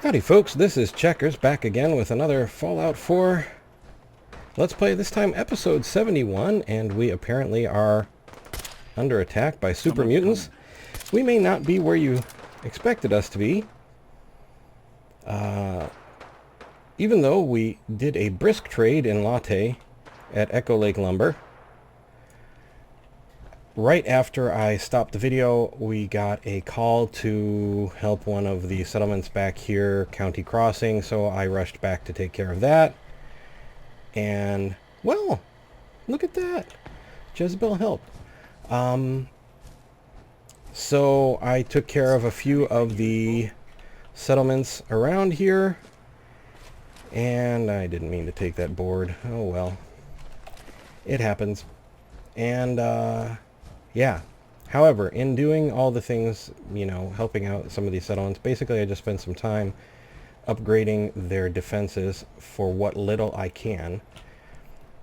Howdy folks, this is Checkers back again with another Fallout 4 Let's Play, this time episode 71, and we apparently are under attack by super mutants. We may not be where you expected us to be, even though we did a brisk trade in latte at Echo Lake Lumber. Right after I stopped the video, we got a call to help one of the settlements back here, County Crossing, so I rushed back to take care of that. And, well, look at that. Jezebel helped. So I took care of a few of the settlements around here. And I didn't mean to take that board. Oh, well. It happens. And, yeah. However, in doing all the things, you know, helping out some of these settlements, basically I just spent some time upgrading their defenses for what little I can.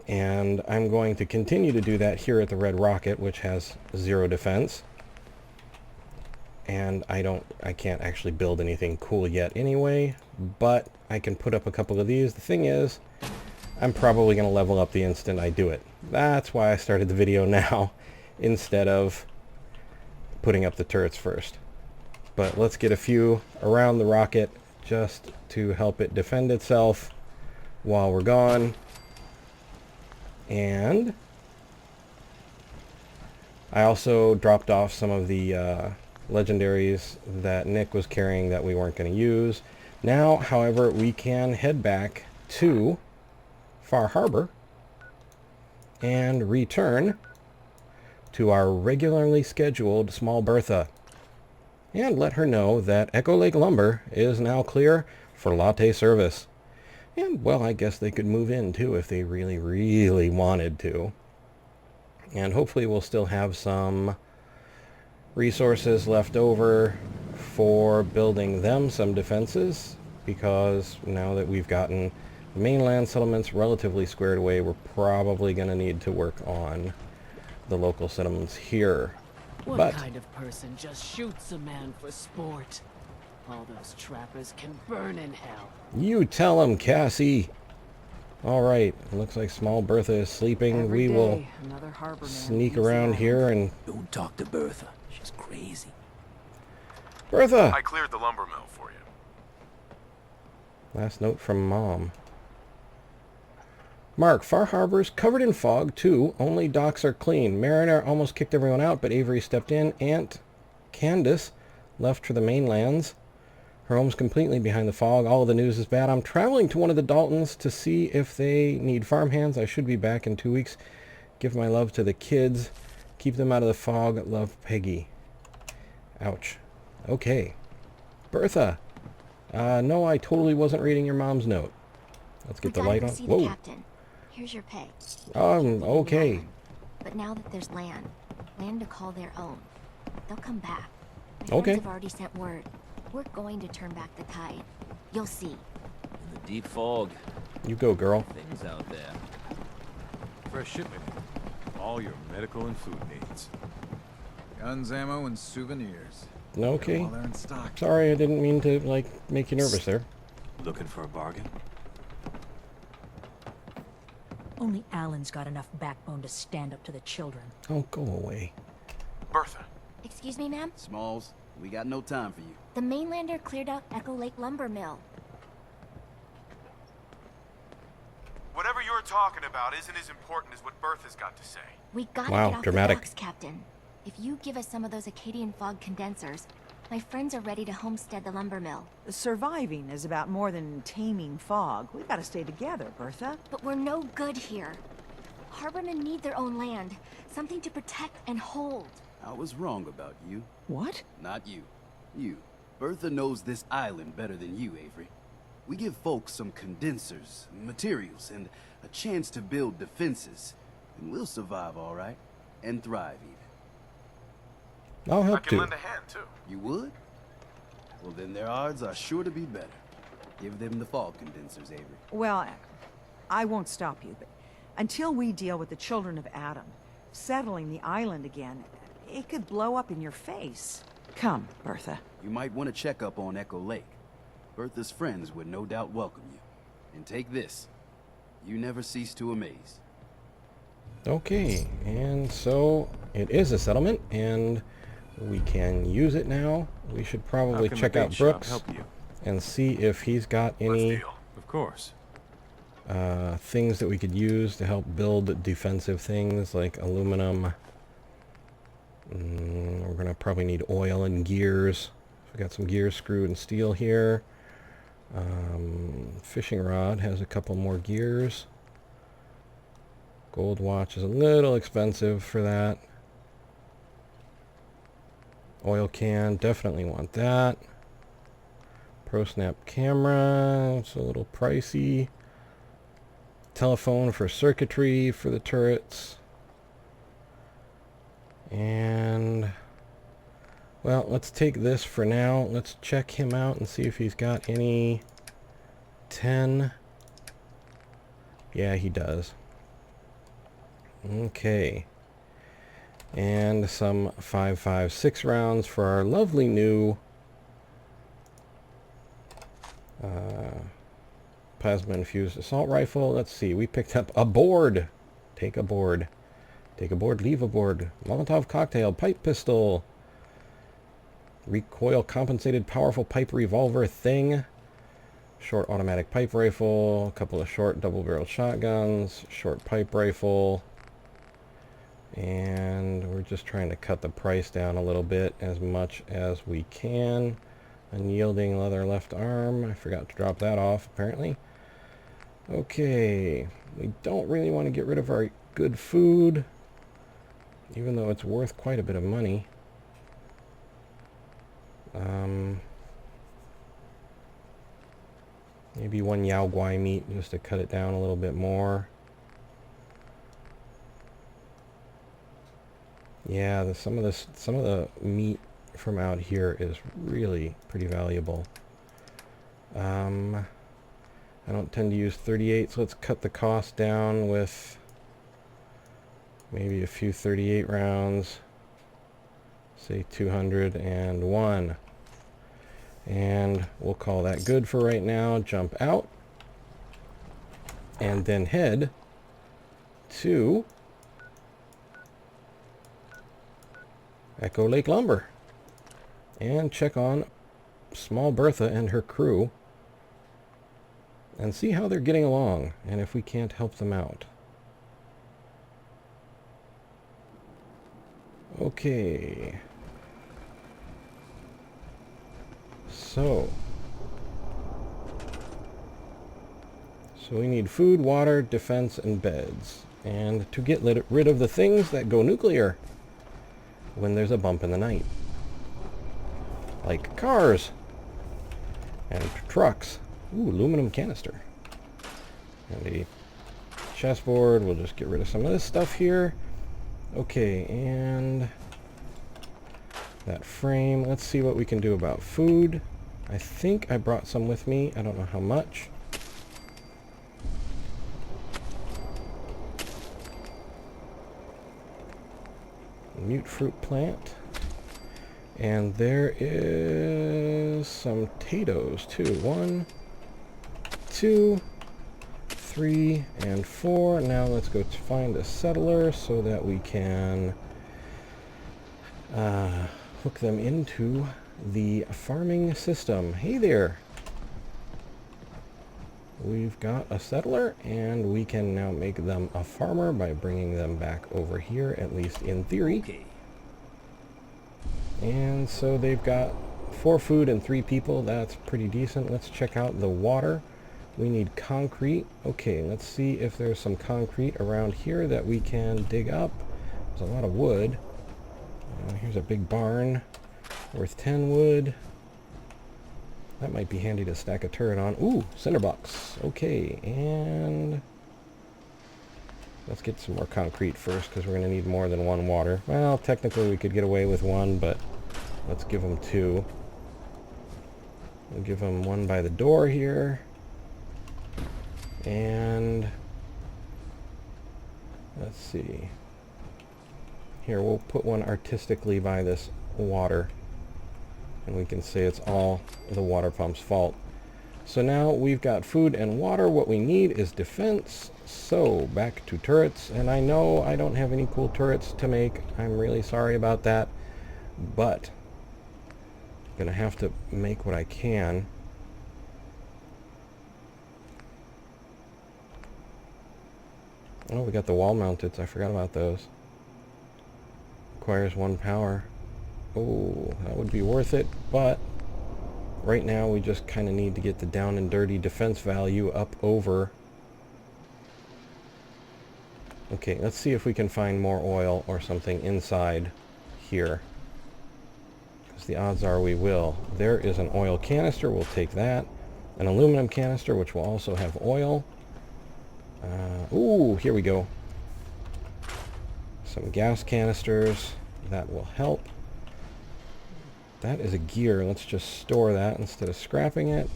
And I'm going to continue to do that here at the Red Rocket, which has 0 defense. And I can't actually build anything cool yet anyway, but I can put up a couple of these. The thing is, I'm probably going to level up the instant I do it. That's why I started the video now, instead of putting up the turrets first. But let's get a few around the rocket just to help it defend itself while we're gone. And I also dropped off some of the legendaries that Nick was carrying that we weren't going to use. Now, however, we can head back to Far Harbor and return to our regularly scheduled Small Bertha and let her know that Echo Lake Lumber is now clear for latte service. And, well, I guess they could move in, too, if they really, really wanted to. And hopefully we'll still have some resources left over for building them some defenses, because now that we've gotten the mainland settlements relatively squared away, we're probably going to need to work on the local settlements here. What kind of person just shoots a man for sport? All those trappers can burn in hell. You tell him, Cassie. Alright, looks like Small Bertha is sleeping. We will sneak around here and... Don't talk to Bertha. She's crazy. Bertha! I cleared the lumber mill for you. Last note from Mom. Mark, Far Harbor's covered in fog, too. Only docks are clean. Mariner almost kicked everyone out, but Avery stepped in. Aunt Candace left for the mainlands. Her home's completely behind the fog. All of the news is bad. I'm traveling to one of the Daltons to see if they need farmhands. I should be back in 2 weeks. Give my love to the kids. Keep them out of the fog. Love, Peggy. Ouch. Okay. Bertha. No, I totally wasn't reading your mom's note. Let's get the light on. Whoa. Captain. Here's your pay. Okay. But now that there's land to call their own, they'll come back. My okay. friends have already sent word. We're going to turn back the tide. You'll see. In the deep fog. You go, girl. Things out there. Fresh shipment. All your medical and food needs. Guns, ammo, and souvenirs. Okay. While they're in stock. Sorry, I didn't mean to, like, make you nervous there. Looking for a bargain? Only Alan's got enough backbone to stand up to the children. Oh, go away. Bertha. Excuse me, ma'am? Smalls, we got no time for you. The mainlander cleared out Echo Lake Lumber Mill. Whatever you're talking about isn't as important as what Bertha's got to say. We gotta wow, get off dramatic. the docks, Captain. If you give us some of those Acadian fog condensers, my friends are ready to homestead the lumber mill. Surviving is about more than taming fog. We gotta stay together, Bertha. But we're no good here. Harbormen need their own land, something to protect and hold. I was wrong about you. What? Not you. You. Bertha knows this island better than you, Avery. We give folks some condensers, materials, and a chance to build defenses, and we'll survive all right, and thrive even. I'll I help can too. lend a hand, too. You would? Well, then their odds are sure to be better. Give them the fog condensers, Avery. Well, I won't stop you, but until we deal with the children of Adam, settling the island again, it could blow up in your face. Come, Bertha. You might want to check up on Echo Lake. Bertha's friends would no doubt welcome you. And take this. You never cease to amaze. Okay, and so it is a settlement, and we can use it now. We should probably check out Brooks and see if he's got any Of course. things that we could use to help build defensive things like aluminum. We're gonna probably need oil and gears. We got some gears, screw, and steel here. Fishing rod has a couple more gears. Gold watch is a little expensive for that. Oil can, definitely want that. Pro snap camera, it's a little pricey. Telephone for circuitry for the turrets. And, well, let's take this for now. Let's check him out and see if he's got any 10. Yeah, he does. Okay. And some 5.56 rounds for our lovely new plasma infused assault rifle. Let's see, we picked up a board. Take a board. Take a board, leave a board. Molotov cocktail, pipe pistol. Recoil compensated powerful pipe revolver thing. Short automatic pipe rifle. A couple of short double-barreled shotguns. Short pipe rifle. And we're just trying to cut the price down a little bit as much as we can. Unyielding leather left arm. I forgot to drop that off, apparently. Okay. We don't really want to get rid of our good food, even though it's worth quite a bit of money. Maybe one Yao Guai meat just to cut it down a little bit more. Yeah, some of the meat from out here is really pretty valuable. I don't tend to use 38, so let's cut the cost down with maybe a few 38 rounds. Say 201. And we'll call that good for right now. Jump out. And then head to Echo Lake Lumber and check on Small Bertha and her crew and see how they're getting along and if we can't help them out. Okay. So we need food, water, defense, and beds. And to get rid of the things that go nuclear when there's a bump in the night. Like cars and trucks. Ooh, aluminum canister. And a chessboard. We'll just get rid of some of this stuff here. Okay, and that frame. Let's see what we can do about food. I think I brought some with me. I don't know how much. Mute fruit plant. And there is some potatoes too. 1, 2, 3, and 4. Now let's go to find a settler so that we can hook them into the farming system. Hey there! We've got a settler, and we can now make them a farmer by bringing them back over here, at least in theory. Okay. And so they've got 4 food and 3 people. That's pretty decent. Let's check out the water. We need concrete. Okay, let's see if there's some concrete around here that we can dig up. There's a lot of wood. Here's a big barn worth 10 wood. That might be handy to stack a turret on. Ooh, cinderbox. Okay, and let's get some more concrete first because we're going to need more than 1 water. Well, technically we could get away with 1, but let's give them 2. We'll give them 1 by the door here. And let's see. Here, we'll put 1 artistically by this water. And we can say it's all the water pump's fault. So now we've got food and water. What we need is defense. So back to turrets. And I know I don't have any cool turrets to make. I'm really sorry about that. But I'm going to have to make what I can. Oh, we got the wall mounted. I forgot about those. Requires 1 power. Oh, that would be worth it, but right now we just kind of need to get the down and dirty defense value up over. Okay, let's see if we can find more oil or something inside here, because the odds are we will. There is an oil canister. We'll take that. An aluminum canister, which will also have oil. Ooh, here we go. Some gas canisters. That will help. That is a gear. Let's just store that instead of scrapping it.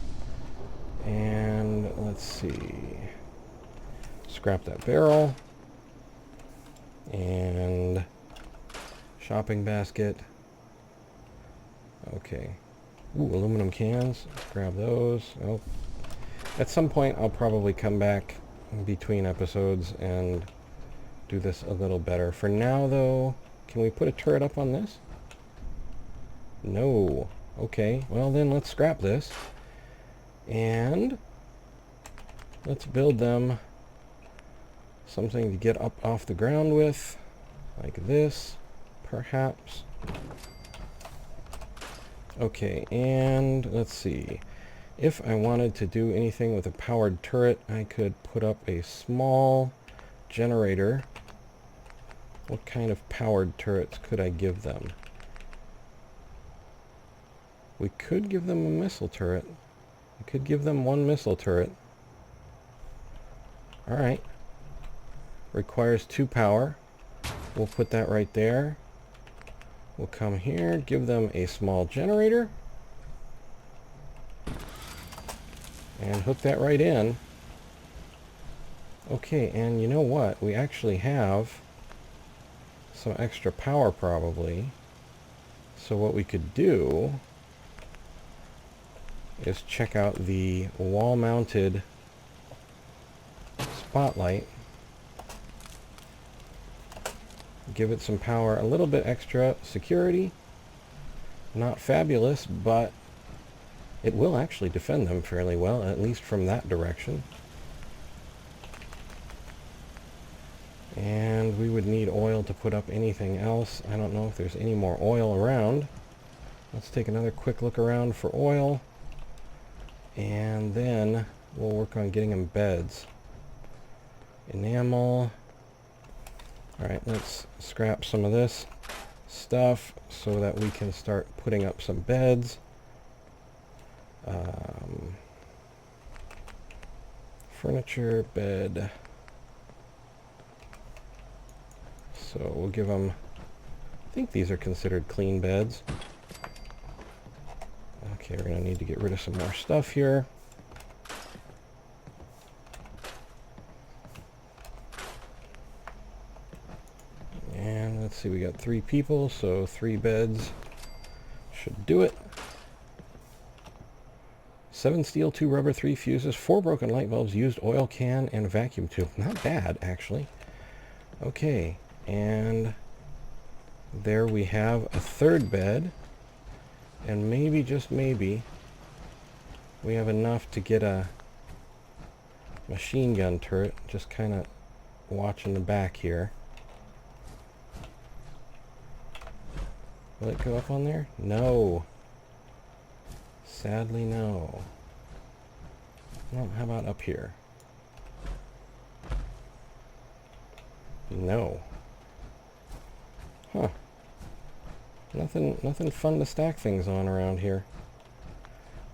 And let's see. Scrap that barrel. And shopping basket. Okay. Ooh, aluminum cans. Grab those. Oh. At some point I'll probably come back between episodes and do this a little better. For now though, can we put a turret up on this? No. Okay, well then let's scrap this. And let's build them something to get up off the ground with. Like this, perhaps. Okay, and let's see. If I wanted to do anything with a powered turret, I could put up a small generator. What kind of powered turrets could I give them? We could give them a missile turret. We could give them 1 missile turret. Alright. Requires 2 power. We'll put that right there. We'll come here, give them a small generator. And hook that right in. Okay, and you know what? We actually have some extra power probably. So what we could do is check out the wall-mounted spotlight. Give it some power, a little bit extra security. Not fabulous, but it will actually defend them fairly well, at least from that direction. And we would need oil to put up anything else. I don't know if there's any more oil around. Let's take another quick look around for oil. And then we'll work on getting them beds. Enamel. Alright, let's scrap some of this stuff so that we can start putting up some beds. Furniture, bed. So we'll give them, I think these are considered clean beds. Okay, we're going to need to get rid of some more stuff here. And let's see, we got 3 people, so 3 beds should do it. 7 steel, 2 rubber, 3 fuses, 4 broken light bulbs, used oil can, and vacuum tube. Not bad, actually. Okay, and there we have a 3rd bed. And maybe, just maybe, we have enough to get a machine gun turret. Just kind of watching the back here. Will it go up on there? No. Sadly, no. Well, how about up here? No. Huh. Nothing fun to stack things on around here.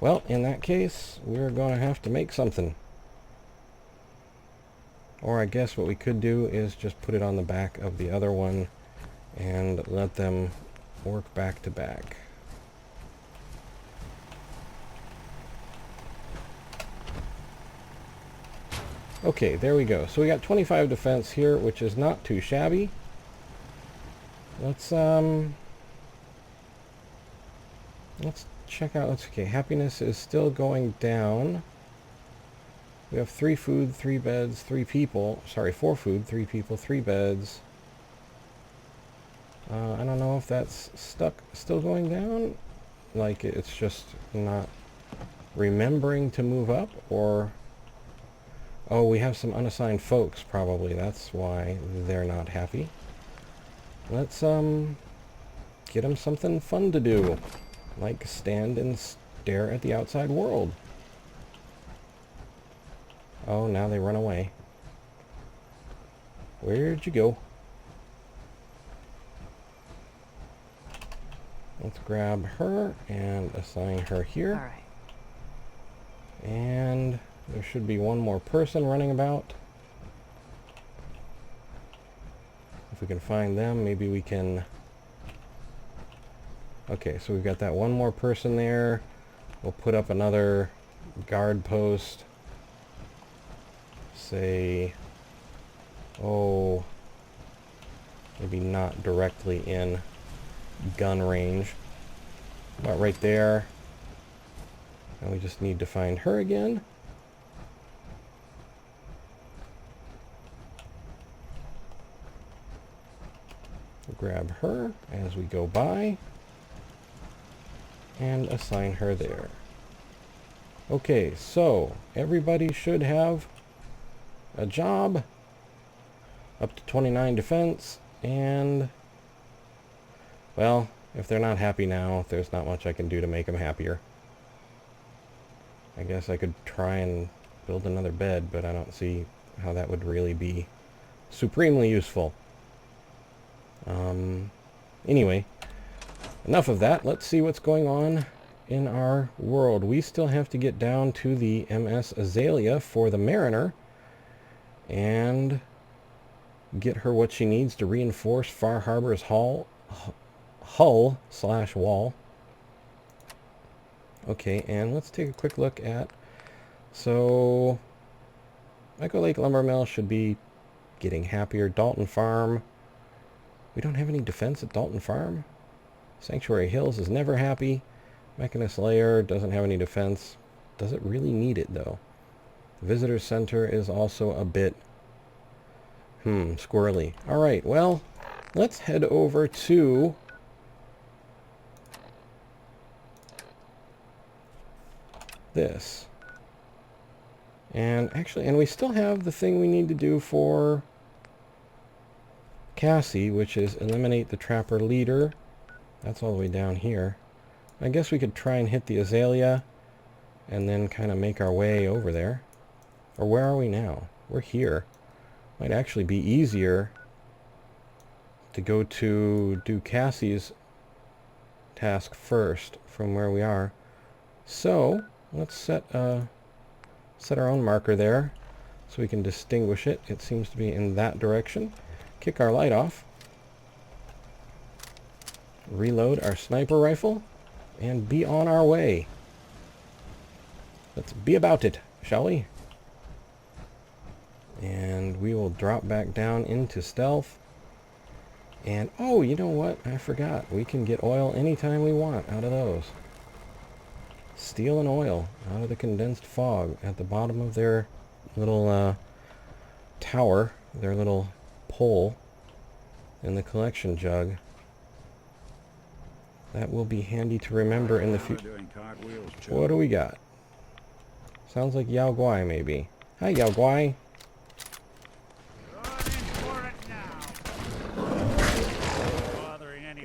Well, in that case, we're going to have to make something. Or I guess what we could do is just put it on the back of the other one and let them work back to back. Okay, there we go. So we got 25 defense here, which is not too shabby. Let's check out. Let's okay. Happiness is still going down. We have 3 food, 3 beds, 3 people. Sorry, 4 food, 3 people, 3 beds. I don't know if that's still going down. Like it's just not remembering to move up, or oh, we have some unassigned folks probably. That's why they're not happy. Let's get them something fun to do, like stand and stare at the outside world. Oh, now they run away. Where'd you go? Let's grab her and assign her here. All right. And there should be one more person running about. If we can find them, maybe we can... Okay, so we've got that one more person there. We'll put up another guard post. Say, oh, maybe not directly in gun range, but right there. And we just need to find her again. Grab her as we go by and assign her there. Okay, so everybody should have a job, up to 29 defense, and well, if they're not happy now, there's not much I can do to make them happier. I guess I could try and build another bed, but I don't see how that would really be supremely useful. Anyway, enough of that. Let's see what's going on in our world. We still have to get down to the MS Azalea for the Mariner and get her what she needs to reinforce Far Harbor's hull/wall. Okay, and let's take a quick look at... So, Echo Lake Lumber Mill should be getting happier. Dalton Farm. We don't have any defense at Dalton Farm. Sanctuary Hills is never happy. Mechanist Lair doesn't have any defense. Does it really need it, though? The Visitor Center is also a bit... squirrely. Alright, well, let's head over to... this. And actually, and we still have the thing we need to do for Cassie, which is eliminate the Trapper Leader. That's all the way down here. I guess we could try and hit the Azalea and then kind of make our way over there. Or where are we now? We're here. Might actually be easier to go to do Cassie's task first from where we are. So let's set our own marker there so we can distinguish it. It seems to be in that direction. Kick our light off. Reload our sniper rifle and be on our way. Let's be about it, shall we? And we will drop back down into stealth. And oh, you know what? I forgot. We can get oil anytime we want out of those. Steel and oil out of the condensed fog at the bottom of their little tower, their little pole in the collection jug. That will be handy to remember in the future. What do we got? Sounds like Yao Guai, maybe. Hi, Yao Guai.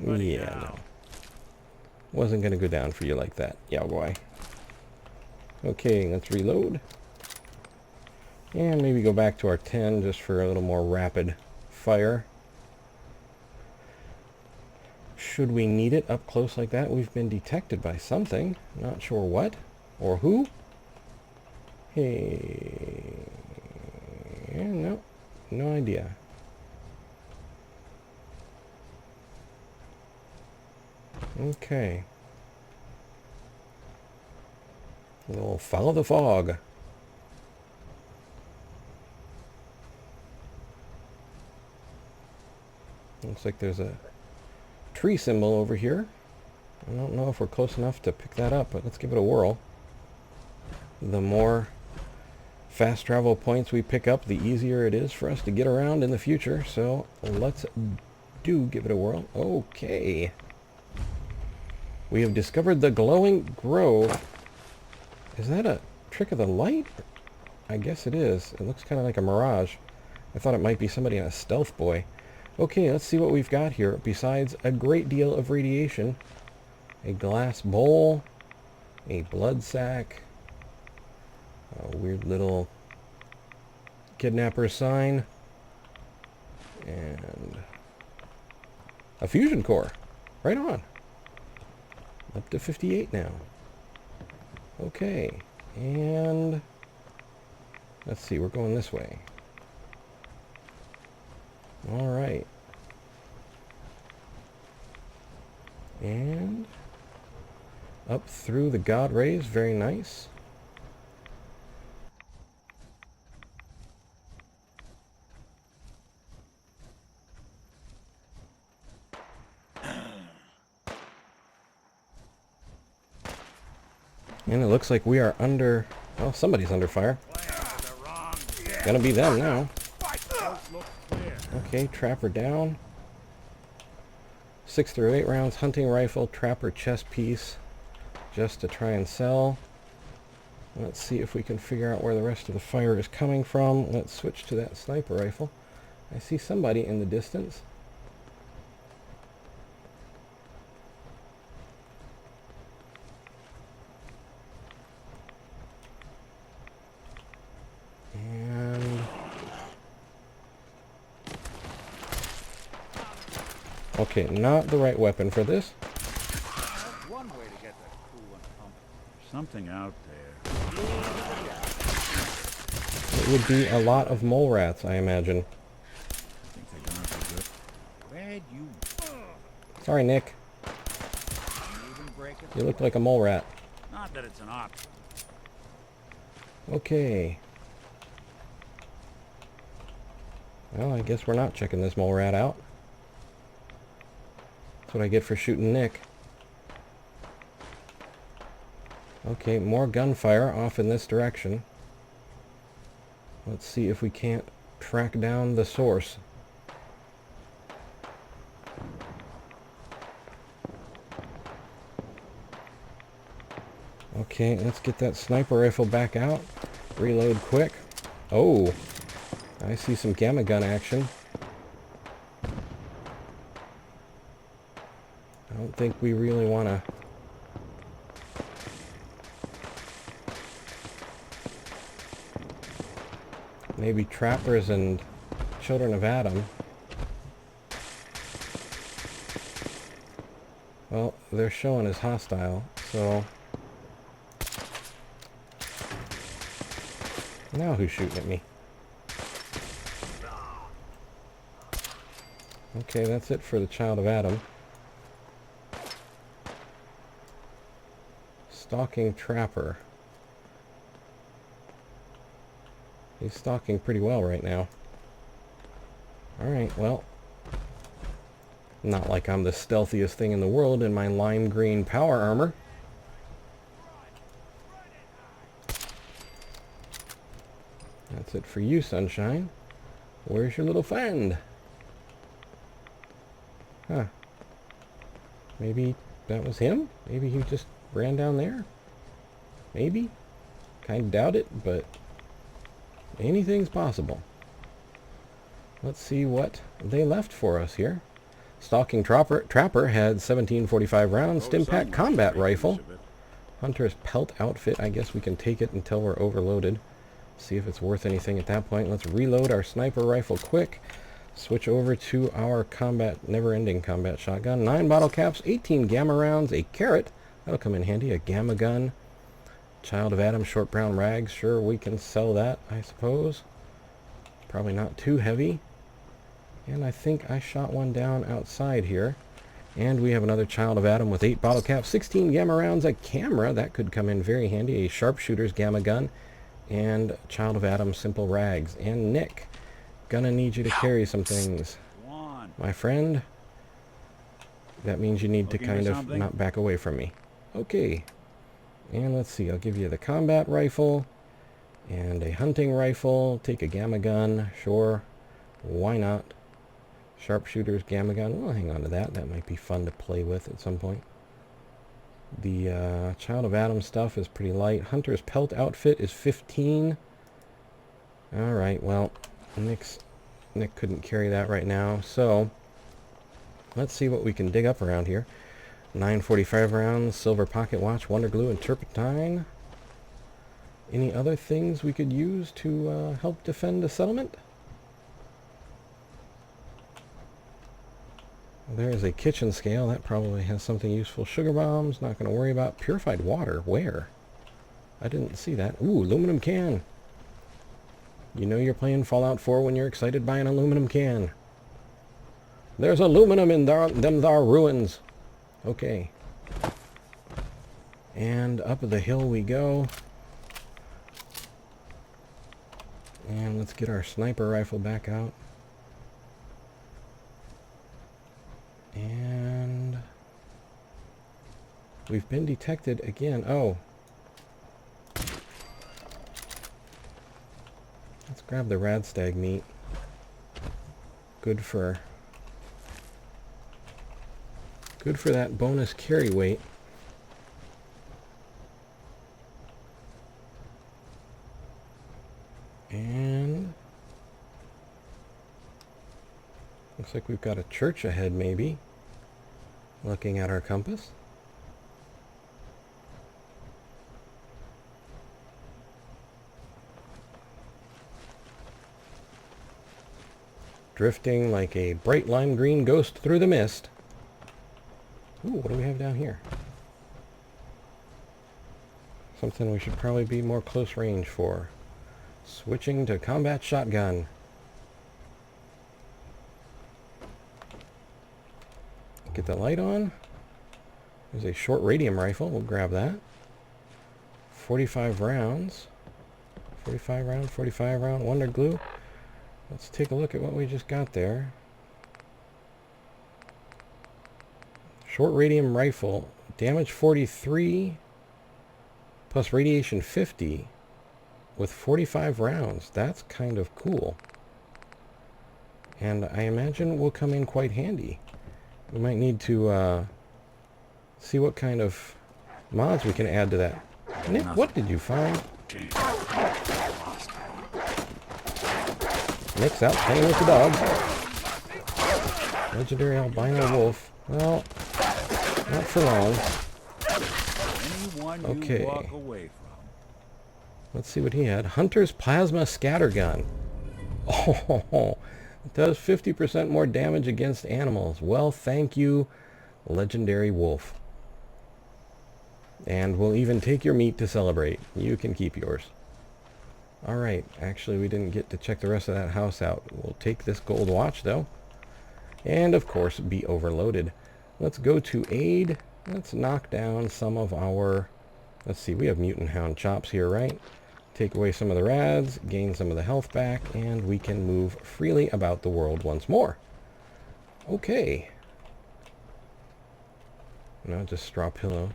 Yeah, no. Wasn't going to go down for you like that, Yao Guai. Okay, let's reload. And maybe go back to our 10 just for a little more rapid fire. Should we need it up close like that? We've been detected by something. Not sure what or who. Hey. No. No idea. Okay. We'll follow the fog. Looks like there's a tree symbol over here. I don't know if we're close enough to pick that up, but let's give it a whirl. The more fast travel points we pick up, the easier it is for us to get around in the future. So let's give it a whirl. Okay. We have discovered the glowing grove. Is that a trick of the light? I guess it is. It looks kind of like a mirage. I thought it might be somebody in a stealth boy. Okay, let's see what we've got here. Besides a great deal of radiation, a glass bowl, a blood sack, a weird little kidnapper sign, and a fusion core. Right on. Up to 58 now. Okay, and let's see, we're going this way. All right. And up through the god rays, very nice. And it looks like we are under, well, somebody's under fire. Gonna be them now. Okay, trapper down. 6 through 8 rounds, hunting rifle, trapper chest piece, just to try and sell. Let's see if we can figure out where the rest of the fire is coming from. Let's switch to that sniper rifle. I see somebody in the distance. Okay, not the right weapon for this. That's one way to get that coolant pumping. Something out there. It would be a lot of mole rats, I imagine. I think they're gonna be good. Where'd you? Sorry, Nick. You look like a mole rat. Not that it's an option. Okay. Well, I guess we're not checking this mole rat out. That's what I get for shooting Nick. Okay, more gunfire off in this direction. Let's see if we can't track down the source. Okay, let's get that sniper rifle back out. Reload quick. Oh, I see some gamma gun action. I don't think we really want to... Maybe trappers and children of Adam. Well, they're showing as hostile, so... Now who's shooting at me? Okay, that's it for the child of Adam. Stalking trapper. He's stalking pretty well right now. Alright, well. Not like I'm the stealthiest thing in the world in my lime green power armor. That's it for you, Sunshine. Where's your little friend? Huh. Maybe that was him? Maybe he just ran down there? Maybe? Kind of doubt it, but anything's possible. Let's see what they left for us here. Stalking Trapper had 1745 rounds, Stimpack combat rifle. Hunter's pelt outfit. I guess we can take it until we're overloaded. See if it's worth anything at that point. Let's reload our sniper rifle quick. Switch over to our never-ending combat shotgun. 9 bottle caps, 18 gamma rounds, a carrot. That'll come in handy. A gamma gun. Child of Adam, short brown rags. Sure, we can sell that, I suppose. Probably not too heavy. And I think I shot one down outside here. And we have another Child of Adam with 8 bottle caps, 16 gamma rounds, a camera. That could come in very handy. A sharpshooter's gamma gun. And Child of Adam, simple rags. And Nick, gonna need you to carry some things. My friend. That means you need to Looking for kind of something? not back away from me. Okay. And let's see, I'll give you the combat rifle and a hunting rifle. Take a gamma gun, sure. Why not? Sharpshooter's gamma gun. We'll hang on to that. That might be fun to play with at some point. The Child of Adam stuff is pretty light. Hunter's pelt outfit is 15. Alright, well, Nick couldn't carry that right now, so let's see what we can dig up around here. 945 rounds, silver pocket watch, wonder glue, and turpentine. Any other things we could use to help defend the settlement? There is a kitchen scale. That probably has something useful. Sugar bombs, not going to worry about. Purified water, where? I didn't see that. Ooh, aluminum can. You know you're playing Fallout 4 when you're excited by an aluminum can. There's aluminum in them thar ruins. Okay. And up the hill we go. And let's get our sniper rifle back out. And we've been detected again. Oh. Let's grab the radstag meat. Good for that bonus carry weight. And looks like we've got a church ahead, maybe. Looking at our compass. Drifting like a bright lime green ghost through the mist. Ooh, what do we have down here? Something we should probably be more close range for. Switching to combat shotgun. Get the light on. There's a short radium rifle. We'll grab that. 45 rounds. 45 round wonder glue. Let's take a look at what we just got there. Short radium rifle. Damage 43 plus radiation 50 with 45 rounds. That's kind of cool. And I imagine will come in quite handy. We might need to see what kind of mods we can add to that. Nick, what did you find? Nick's out playing with the dog. Legendary albino wolf. Well, not for long. Anyone Okay. you walk away from. Let's see what he had. Hunter's plasma scattergun. Oh, it does 50% more damage against animals. Well, thank you, legendary wolf. And we'll even take your meat to celebrate. You can keep yours. Alright, actually we didn't get to check the rest of that house out. We'll take this gold watch though. And of course be overloaded. Let's go to aid. Let's knock down some of our... Let's see, we have mutant hound chops here, right? Take away some of the rads, gain some of the health back, and we can move freely about the world once more. Okay. No, just straw pillow.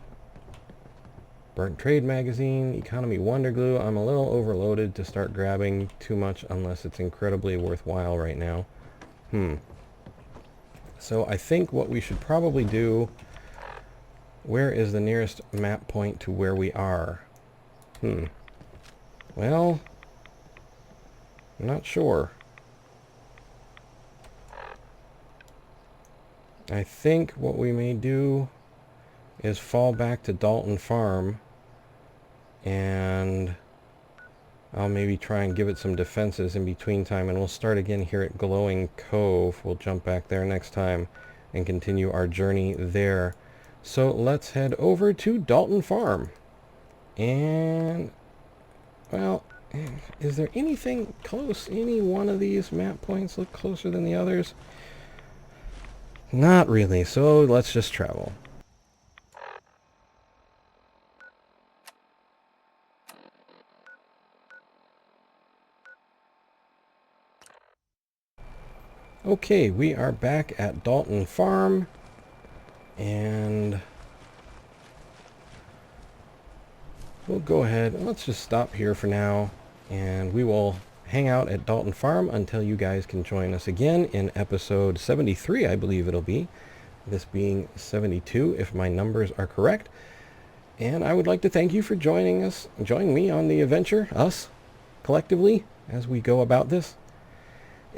Burnt trade magazine, economy wonder glue. I'm a little overloaded to start grabbing too much unless it's incredibly worthwhile right now. So I think what we should probably do... Where is the nearest map point to where we are? Well, I'm not sure. I think what we may do is fall back to Dalton Farm and I'll maybe try and give it some defenses in between time, and we'll start again here at Glowing Cove. We'll jump back there next time and continue our journey there. So let's head over to Dalton Farm. And, well, is there anything close? Any one of these map points look closer than the others? Not really, so let's just travel. Okay, we are back at Dalton Farm. And we'll go ahead, let's just stop here for now, and we will hang out at Dalton Farm until you guys can join us again in episode 73, I believe it'll be. This being 72, if my numbers are correct. And I would like to thank you for joining me on the adventure, us, collectively, as we go about this.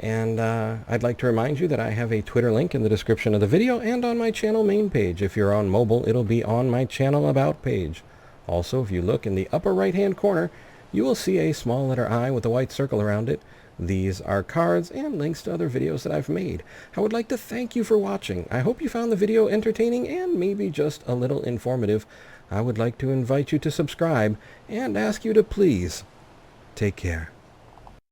And I'd like to remind you that I have a Twitter link in the description of the video and on my channel main page. If you're on mobile, it'll be on my channel about page. Also, if you look in the upper right hand corner, you will see a small letter I with a white circle around it. These are cards and links to other videos that I've made. I would like to thank you for watching. I hope you found the video entertaining and maybe just a little informative. I would like to invite you to subscribe and ask you to please take care.